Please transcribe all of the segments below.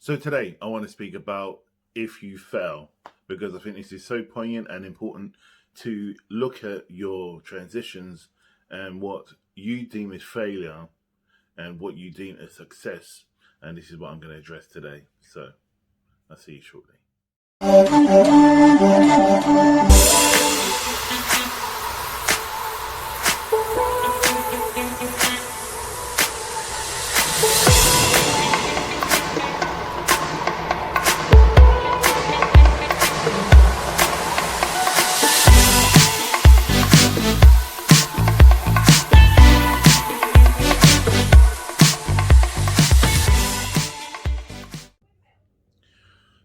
So today I want to speak about if you fail, because I think this is so poignant and important to look at your transitions and what you deem as failure and what you deem as success. And this is what I'm going to address today. So I'll see you shortly.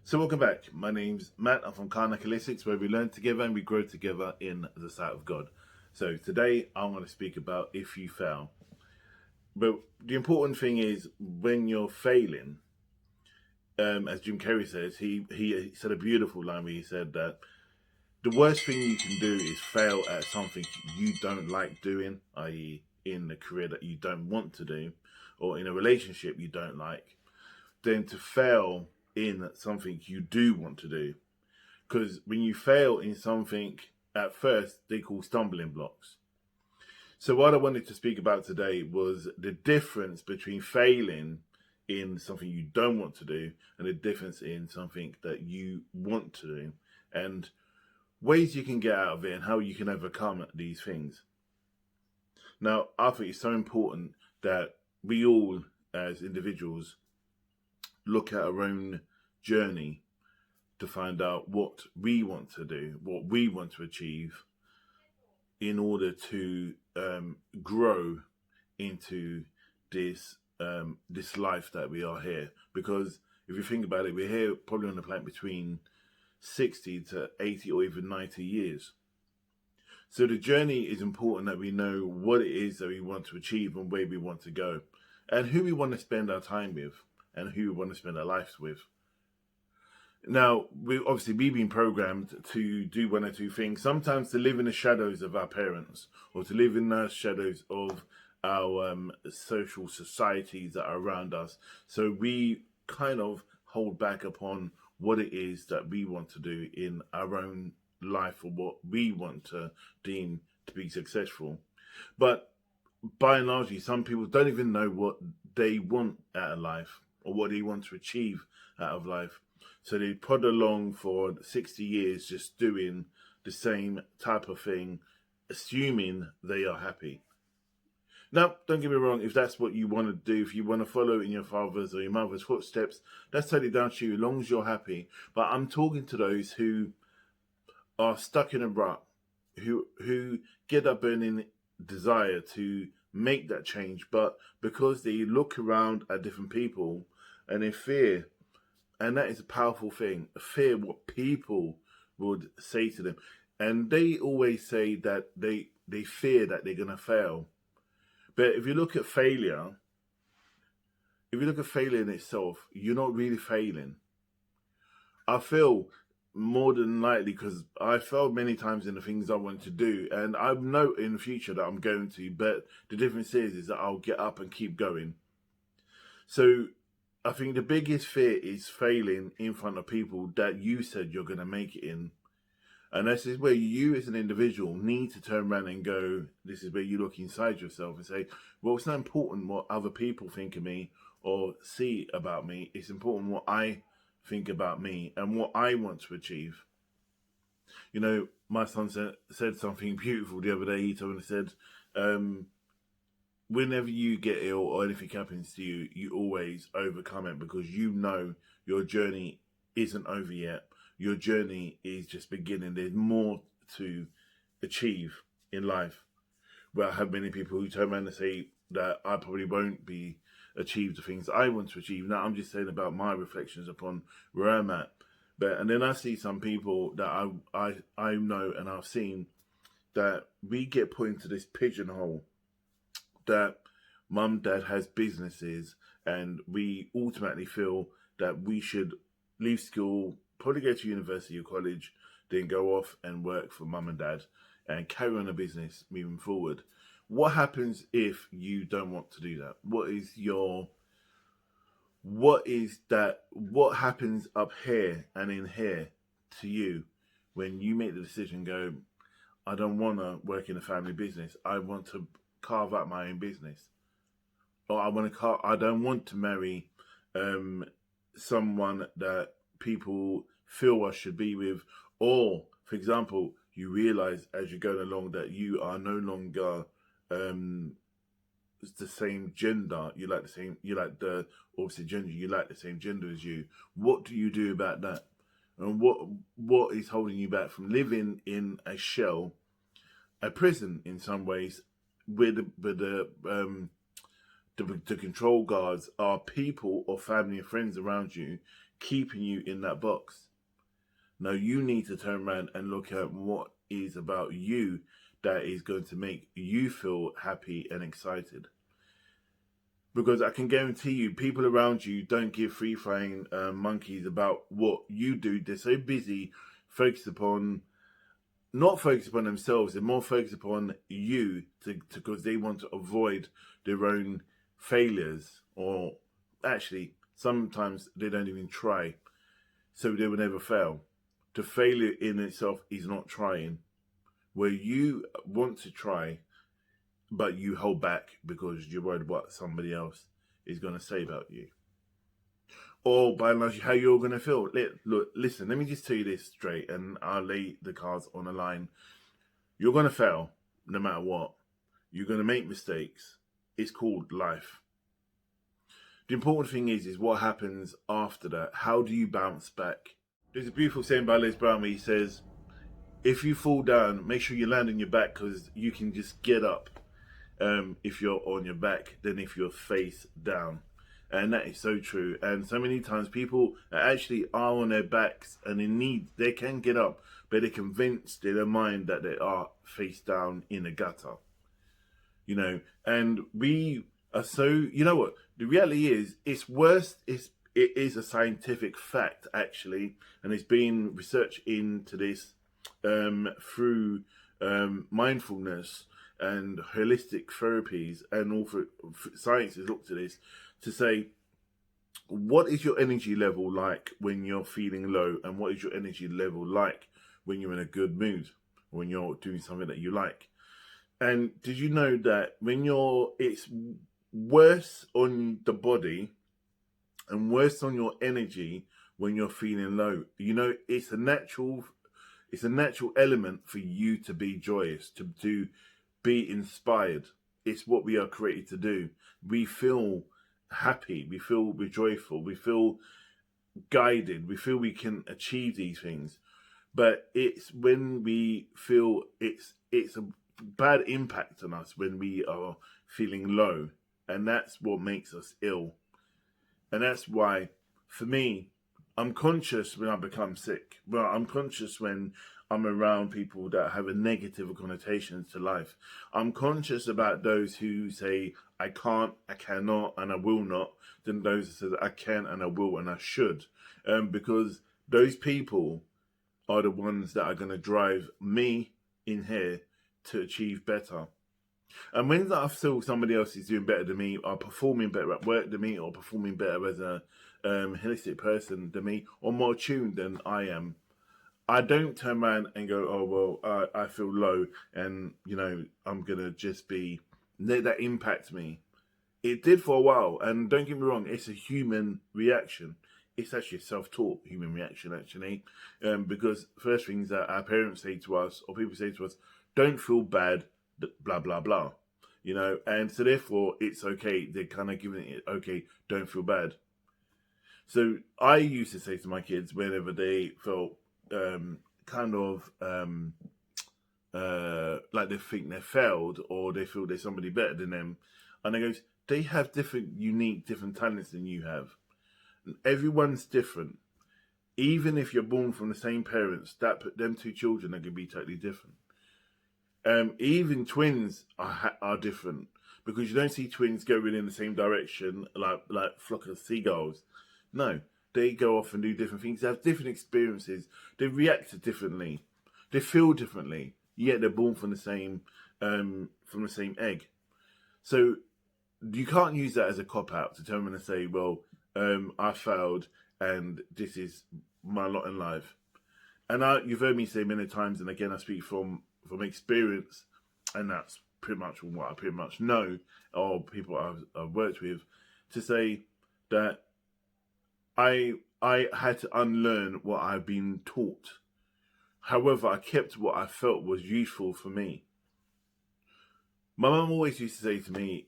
So welcome back. My name's Matt. I'm from Karnak Holistics, where we learn together and we grow together in the sight of God. So today I'm going to speak about if you fail. But the important thing is when you're failing, as Jim Carrey says, he said a beautiful line where he said that the worst thing you can do is fail at something you don't like doing, i.e., in the career that you don't want to do, or in a relationship you don't like, than to fail in something you do want to do. Because when you fail in something at first, they call stumbling blocks. So what I wanted to speak about today was the difference between failing in something you don't want to do and the difference in something that you want to do, and ways you can get out of it and how you can overcome these things. Now, I think it's so important that we all, as individuals, look at our own journey to find out what we want to do, what we want to achieve in order to grow into this this life that we are here. Because if you think about it, we're here probably on the planet between 60 to 80 or even 90 years. So the journey is important, that we know what it is that we want to achieve and where we want to go and who we want to spend our time with and who we want to spend our lives with. Now, we've been programmed to do one or two things. Sometimes to live in the shadows of our parents, or to live in the shadows of our social societies that are around us. So we kind of hold back upon what it is that we want to do in our own life, or what we want to deem to be successful. But by and large, some people don't even know what they want out of life or what they want to achieve out of life. So they plod along for 60 years just doing the same type of thing, assuming they are happy. Now, don't get me wrong, if that's what you want to do, if you want to follow in your father's or your mother's footsteps, that's totally down to you, as long as you're happy. But I'm talking to those who are stuck in a rut, who get that burning desire to make that change, but because they look around at different people and they fear, and that is a powerful thing, fear what people would say to them. And they always say that they fear that they're going to fail. But if you look at failure, in itself, you're not really failing. I feel more than likely, because I failed many times in the things I want to do, and I know in the future that I'm going to, but the difference is that I'll get up and keep going. So I think the biggest fear is failing in front of people that you said you're going to make it in. And this is where you as an individual need to turn around and go, this is where you look inside yourself and say, well, it's not important what other people think of me or see about me. It's important what I think about me and what I want to achieve. You know, my son said something beautiful the other day. He told me, said, whenever you get ill or anything happens to you, you always overcome it, because you know your journey isn't over yet. Your journey is just beginning. There's more to achieve in life. Well, I have many people who turn around and say that I probably won't be achieve the things I want to achieve. Now, I'm just saying about my reflections upon where I'm at. And then I see some people that I know and I've seen, that we get put into this pigeonhole that mum, dad has businesses, and we ultimately feel that we should leave school, probably go to university or college, then go off and work for mum and dad and carry on a business moving forward. What happens if you don't want to do that? what is that? What happens up here and in here to you when you make the decision? Go, I don't want to work in a family business. I want to carve out my own business, or I don't want to marry someone that people feel I should be with, or for example, you realize as you're going along that you are no longer the same gender. You like the same. You like the opposite gender. You like the same gender as you. What do you do about that? And what is holding you back from living in a shell, a prison in some ways, where the control guards are people or family and friends around you, keeping you in that box. Now you need to turn around and look at what is about you that is going to make you feel happy and excited. Because I can guarantee you, people around you don't give free flying monkeys about what you do. They're so busy, not focused upon themselves. They're more focused upon you because they want to avoid their own failures, or actually sometimes they don't even try, so they will never fail. The failure in itself is not trying, where you want to try but you hold back because you're worried what somebody else is going to say about you, or by and large how you're going to feel. Look, listen, let me just tell you this straight, and I'll lay the cards on the line. You're going to fail no matter what. You're going to make mistakes. It's called life. The important thing is what happens after that. How do you bounce back? There's a beautiful saying by Les Brown where he says, if you fall down, make sure you land on your back, because you can just get up if you're on your back than if you're face down. And that is so true. And so many times people actually are on their backs and they can get up, but they're convinced in their mind that they are face down in a gutter. And we are so, what? The reality is, it's worse. It is a scientific fact, actually, and it's been researched into this through mindfulness and holistic therapies, and also science has looked at this to say, what is your energy level like when you're feeling low, and what is your energy level like when you're in a good mood, when you're doing something that you like? And did you know that it's worse on the body and worse on your energy when you're feeling low? It's a natural element for you to be joyous, to be inspired. It's what we are created to do. We feel happy, we feel we're joyful, we feel guided, we feel we can achieve these things. But it's when we feel it's a bad impact on us when we are feeling low, and that's what makes us ill. And that's why, for me, I'm conscious when I become sick. Well, I'm conscious when I'm around people that have a negative connotations to life. I'm conscious about those who say, I can't, I cannot, and I will not, than those that say, I can and I will and I should. Because those people are the ones that are going to drive me in here to achieve better. And when I feel somebody else is doing better than me, or performing better at work than me, or performing better as a holistic person than me, or more tuned than I am, I don't turn around and go, oh, well, I feel low and, I'm going to just let that impact me. It did for a while. And don't get me wrong, it's a human reaction. It's actually a self-taught human reaction, actually. Because first things that our parents say to us, or people say to us, don't feel bad, blah, blah, blah. And so therefore it's okay. They're kind of giving it, okay, don't feel bad. So I used to say to my kids whenever they felt like they think they failed, or they feel there's somebody better than them, and I goes, they have different talents than you have. Everyone's different. Even if you're born from the same parents, them two children are going to be totally different. Even twins are different, because you don't see twins going in the same direction like flock of seagulls. No, they go off and do different things. They have different experiences. They react differently. They feel differently. Yet they're born from the same egg. So you can't use that as a cop out to turn around and say, well, I failed, and this is my lot in life. And you've heard me say many times, and again, I speak from experience, and that's pretty much what I pretty much know, or people I've worked with, to say that I had to unlearn what I've been taught. However, I kept what I felt was useful for me. My mum always used to say to me,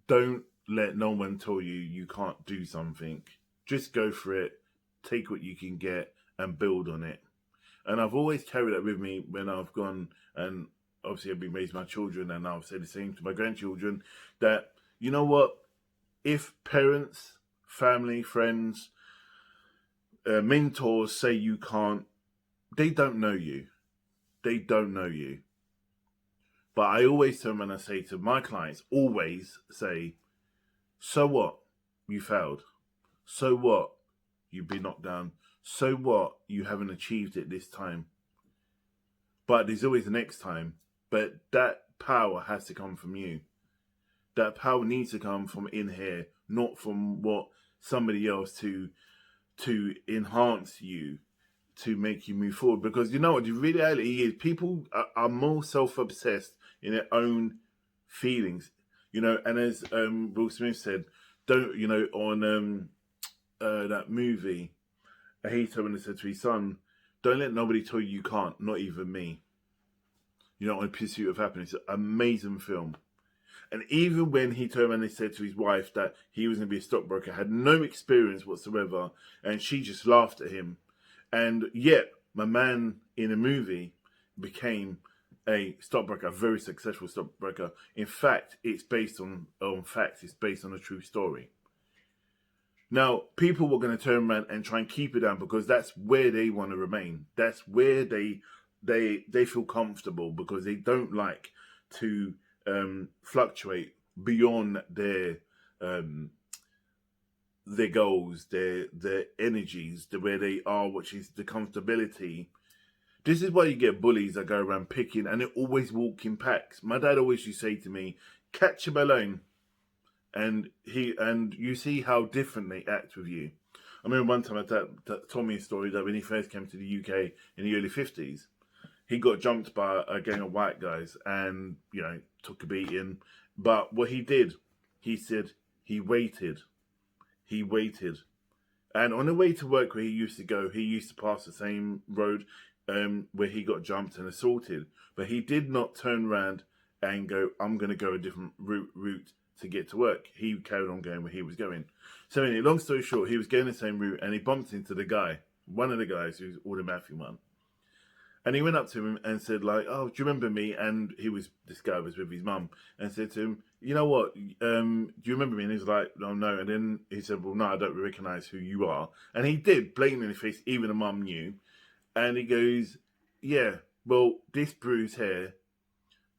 don't let no one tell you you can't do something. Just go for it, take what you can get, and build on it. And I've always carried that with me when I've gone, and obviously I've been raising my children, and I've said the same to my grandchildren, that, you know what, if parents, family, friends, mentors say you can't, they don't know you. They don't know you. But I always turn and I say to my clients, always say, so what? You failed. So what? You've been knocked down. So what? You haven't achieved it this time. But there's always the next time. But that power has to come from you. That power needs to come from in here, not from what somebody else to enhance you, to make you move forward. Because you know what the reality is, people are more self-obsessed in their own feelings, you know. And as Will Smith said, don't, you know, on that movie, he told when he said to his son, don't let nobody tell you you can't, not even me. You know, On Pursuit of Happiness, amazing film. And even when he turned and he said to his wife that he was going to be a stockbroker, had no experience whatsoever, and she just laughed at him. And yet, my man in a movie became a stockbroker, a very successful stockbroker. In fact, it's based on facts. It's based on a true story. Now, people were going to turn around and try and keep it down because that's where they want to remain. That's where they feel comfortable, because they don't like to fluctuate beyond their goals, their energies, the where they are, which is the comfortability. This is why you get bullies that go around picking, and they always walk in packs. My dad always used to say to me, catch him alone, and you see how different they act with you. I remember one time my dad told me a story that when he first came to the UK in the early 50s, he got jumped by a gang of white guys and, you know, took a beating. But what he did, he said he waited. He waited. And on the way to work where he used to go, he used to pass the same road where he got jumped and assaulted. But he did not turn around and go, I'm going to go a different route to get to work. He carried on going where he was going. So anyway, long story short, he was going the same route and he bumped into the guy, one of the guys who's Alden Matthew one. And he went up to him and said, like, oh, do you remember me? And this guy was with his mum, and said to him, you know what, do you remember me? And he was like, oh, no. And then he said, well, no, I don't recognise who you are. And he did, blatantly in his face, even the mum knew. And he goes, yeah, well, this bruise here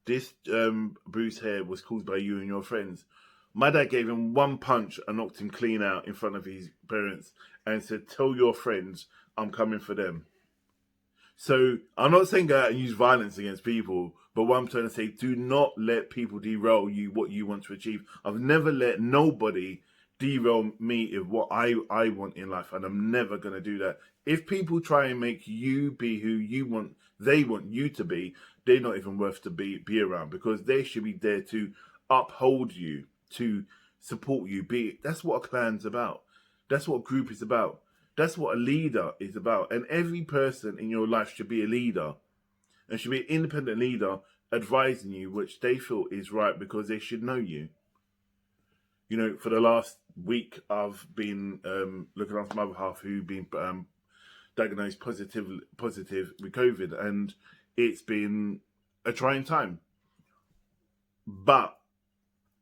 was caused by you and your friends. My dad gave him one punch and knocked him clean out in front of his parents and said, tell your friends I'm coming for them. So I'm not saying go out and use violence against people, but what I'm trying to say, do not let people derail you what you want to achieve. I've never let nobody derail me of what I want in life, and I'm never going to do that. If people try and make you be who they want you to be, they're not even worth to be around, because they should be there to uphold you, to support you. That's what a clan's about. That's what a group is about. That's what a leader is about. And every person in your life should be a leader, and should be an independent leader advising you which they feel is right, because they should know you. You know, for the last week, I've been looking after my other half who've been diagnosed positive with COVID, and it's been a trying time. But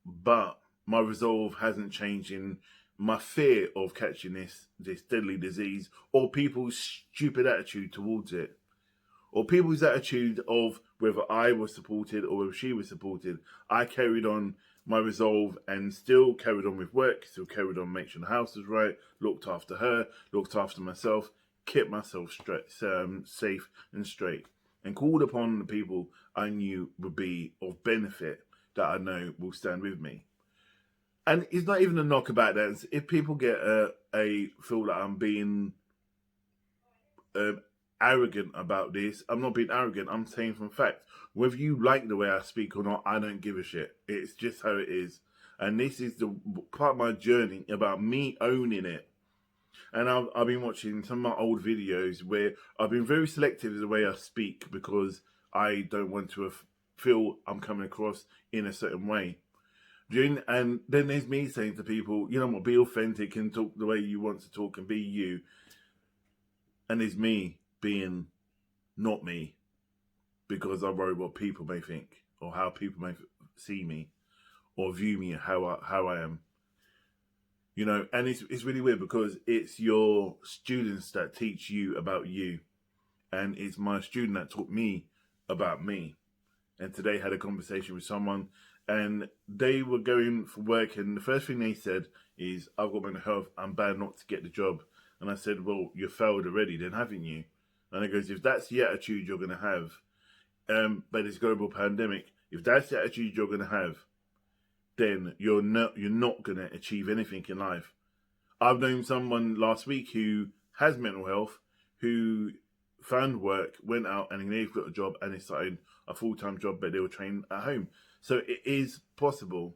my resolve hasn't changed in my fear of catching this deadly disease, or people's stupid attitude towards it, or people's attitude of whether I was supported or whether she was supported. I carried on my resolve and still carried on with work, still carried on making sure the house was right, looked after her, looked after myself, kept myself safe and straight, and called upon the people I knew would be of benefit, that I know will stand with me. And it's not even a knock about that. If people get feel that I'm being um, arrogant about this, I'm not being arrogant. I'm saying from fact. Whether you like the way I speak or not, I don't give a shit. It's just how it is. And this is the part of my journey about me owning it. And I've been watching some of my old videos where I've been very selective in the way I speak because I don't want to feel I'm coming across in a certain way. And then there's me saying to people, you know what, be authentic and talk the way you want to talk and be you. And there's me being not me because I worry what people may think or how people may see me or view me how I am. You know, and it's really weird because it's your students that teach you about you. And it's my student that taught me about me. And today I had a conversation with someone and they were going for work and the first thing they said is, I've got mental health, I'm bad not to get the job. And I said, well, you failed already then, haven't you? And it goes, if that's the attitude you're going to have, but it's global pandemic, if that's the attitude you're going to have, then you're not going to achieve anything in life. I've known someone last week who has mental health, who found work, went out and they've got a job and they started a full-time job, but they were trained at home. So it is possible,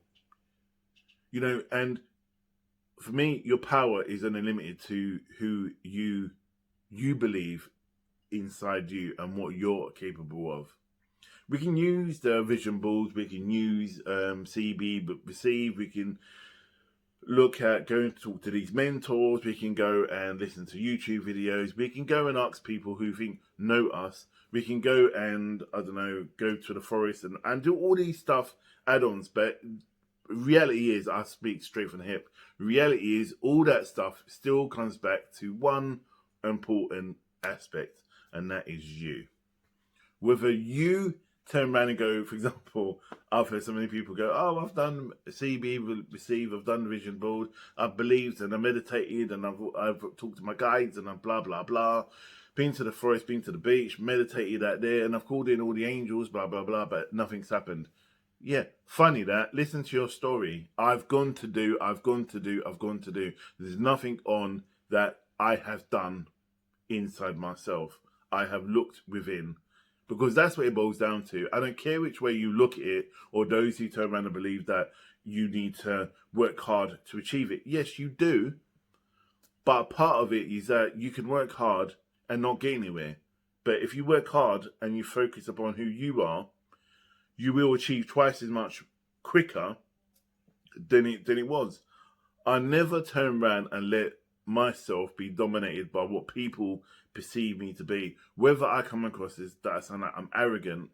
you know, and for me, your power is unlimited to who you believe inside you and what you're capable of. We can use the vision boards, we can use CB but receive, we can look at going to talk to these mentors, we can go and listen to YouTube videos, we can go and ask people who know us, we can go and, I don't know, go to the forest and do all these stuff, add-ons, but reality is, I speak straight from the hip, reality is all that stuff still comes back to one important aspect, and that is you. Whether you turn around and go, for example, I've heard so many people go, oh, I've done CB, receive, I've done the vision board, I've believed and I meditated and I've talked to my guides and I've blah, blah, blah, been to the forest, been to the beach, meditated out there and I've called in all the angels, blah, blah, blah, but nothing's happened. Yeah, funny that. Listen to your story. I've gone to do. There's nothing on that I have done inside myself. I have looked within. Because that's what it boils down to. I don't care which way you look at it, or those who turn around and believe that you need to work hard to achieve it. Yes, you do. But part of it is that you can work hard and not get anywhere. But if you work hard and you focus upon who you are, you will achieve twice as much quicker than it was. I never turn around and let myself be dominated by what people perceive me to be. Whether I come across as that I sound like I'm arrogant,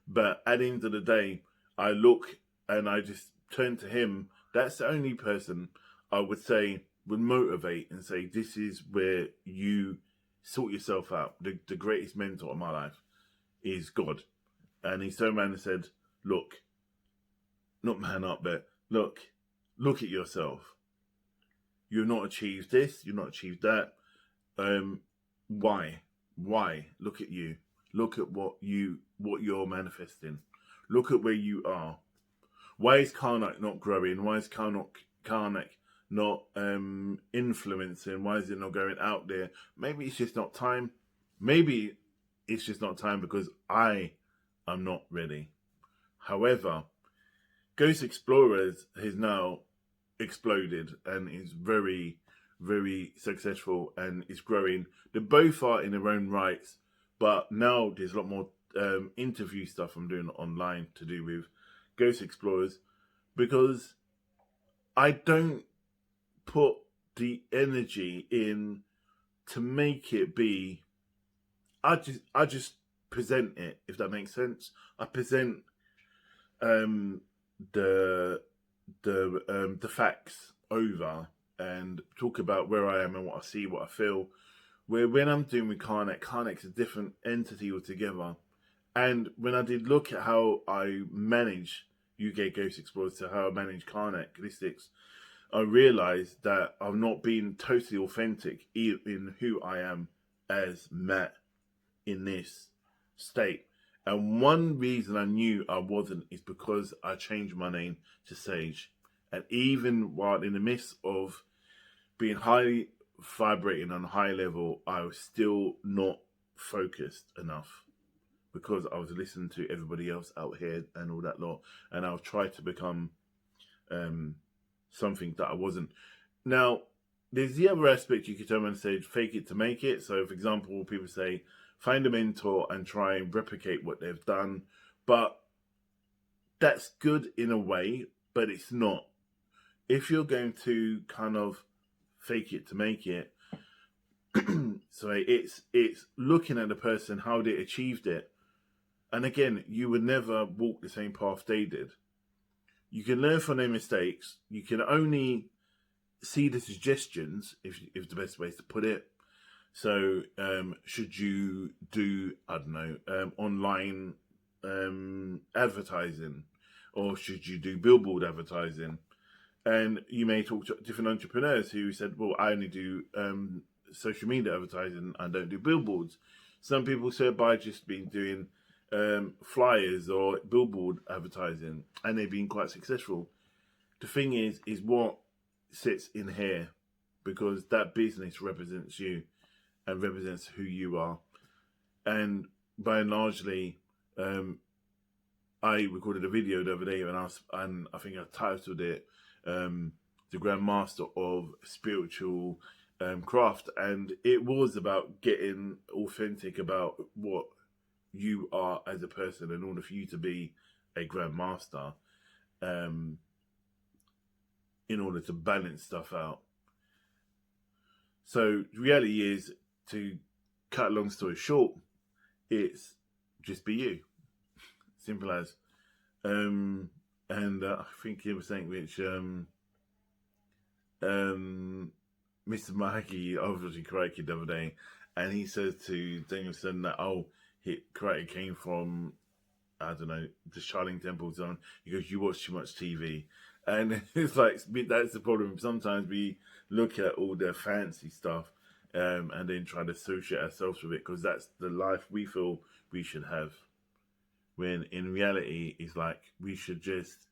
but at the end of the day, I look and I just turn to him. That's the only person I would say would motivate and say, this is where you sort yourself out. The greatest mentor of my life is God. And he turned around and said, look, not man up, but look at yourself. You've not achieved this, you've not achieved that. Why? Look at you. Look at what you're manifesting. Look at where you are. Why is Karnak not growing? Why is Karnak not influencing? Why is it not going out there? Maybe it's just not time. Maybe it's just not time because I'm not ready. However, Ghost Explorers has now exploded and is very, very successful and is growing. They both are in their own rights, but now there's a lot more interview stuff I'm doing online to do with Ghost Explorers because I don't put the energy in to make it be. I just present it, if that makes sense. I present the facts over and talk about where I am and what I see, what I feel. Where when I'm doing with Karnak's a different entity altogether. And when I did look at how I manage UK Ghost Explorers to how I manage Karnak Holistics, I realised that I'm not being totally authentic in who I am as Matt in this state. And one reason I knew I wasn't is because I changed my name to Sage. And even while in the midst of being highly vibrating on a high level, I was still not focused enough because I was listening to everybody else out here and all that lot. And I was trying to become something that I wasn't. Now, there's the other aspect you could turn around and say, fake it to make it. So, for example, people say, find a mentor and try and replicate what they've done. But that's good in a way, but it's not. If you're going to kind of fake it to make it, so it's looking at the person, how they achieved it. And again, you would never walk the same path they did. You can learn from their mistakes. You can only see the suggestions, if the best way to put it. So, should you do, I don't know, online advertising, or should you do billboard advertising? And you may talk to different entrepreneurs who said, well, I only do social media advertising, I don't do billboards. Some people said by just been doing flyers or billboard advertising, and they've been quite successful. The thing is what sits in here, because that business represents you and represents who you are. And by and largely, I recorded a video the other day, and I think I titled it "The Grand Master of Spiritual Craft," and it was about getting authentic about what you are as a person in order for you to be a Grand Master, in order to balance stuff out. So the reality is, to cut a long story short, it's just be you. Simple as. And I think he was saying which Mr. Mahaki obviously Karate the other day, and he says to Danielson that karate came from, I don't know, the Shaolin Temple zone. He goes, you watch too much TV. And it's like, that's the problem. Sometimes we look at all the fancy stuff and then try to associate ourselves with it, because that's the life we feel we should have. When in reality, it's like we should just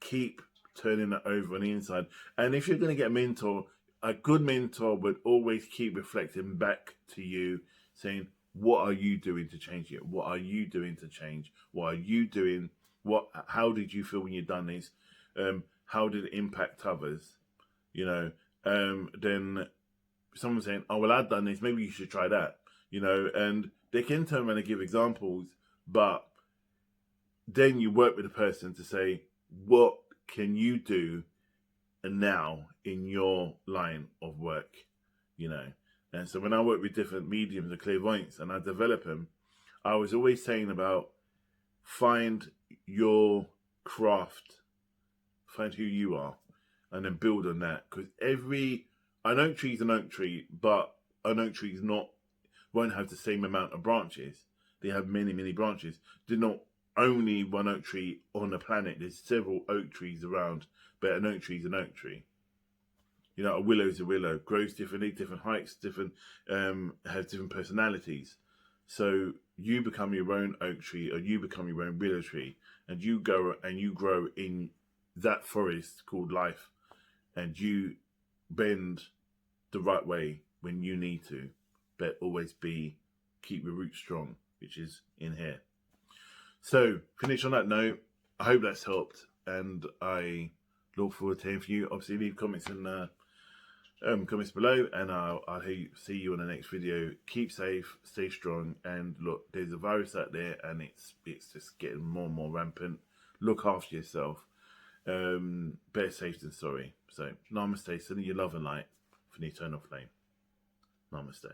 keep turning it over on the inside. And if you're going to get a mentor, a good mentor would always keep reflecting back to you, saying, what are you doing to change it? What are you doing to change? What are you doing? How did you feel when you've done this? How did it impact others? You know, then someone saying, oh, well, I've done this, maybe you should try that. You know, and they can turn around and give examples, but then you work with the person to say, what can you do now in your line of work? You know, and so when I work with different mediums and clairvoyants and I develop them, I was always saying about find your craft, find who you are, and then build on that. Because an oak tree is an oak tree, but an oak tree won't have the same amount of branches. They have many, many branches. They're not only one oak tree on the planet. There's several oak trees around, but an oak tree is an oak tree. You know, a willow is a willow, grows differently, different heights, has different personalities. So you become your own oak tree, or you become your own willow tree, and you go and you grow in that forest called life, and you bend the right way when you need to, but always keep your roots strong, which is in here. So, finish on that note. I hope that's helped, and I look forward to hearing from you. Obviously, leave comments in the comments below, and I'll see you in the next video. Keep safe, stay strong, and look, there's a virus out there, and it's just getting more and more rampant. Look after yourself. Better safe than sorry. So, namaste, sending you love and light for the eternal flame. Namaste.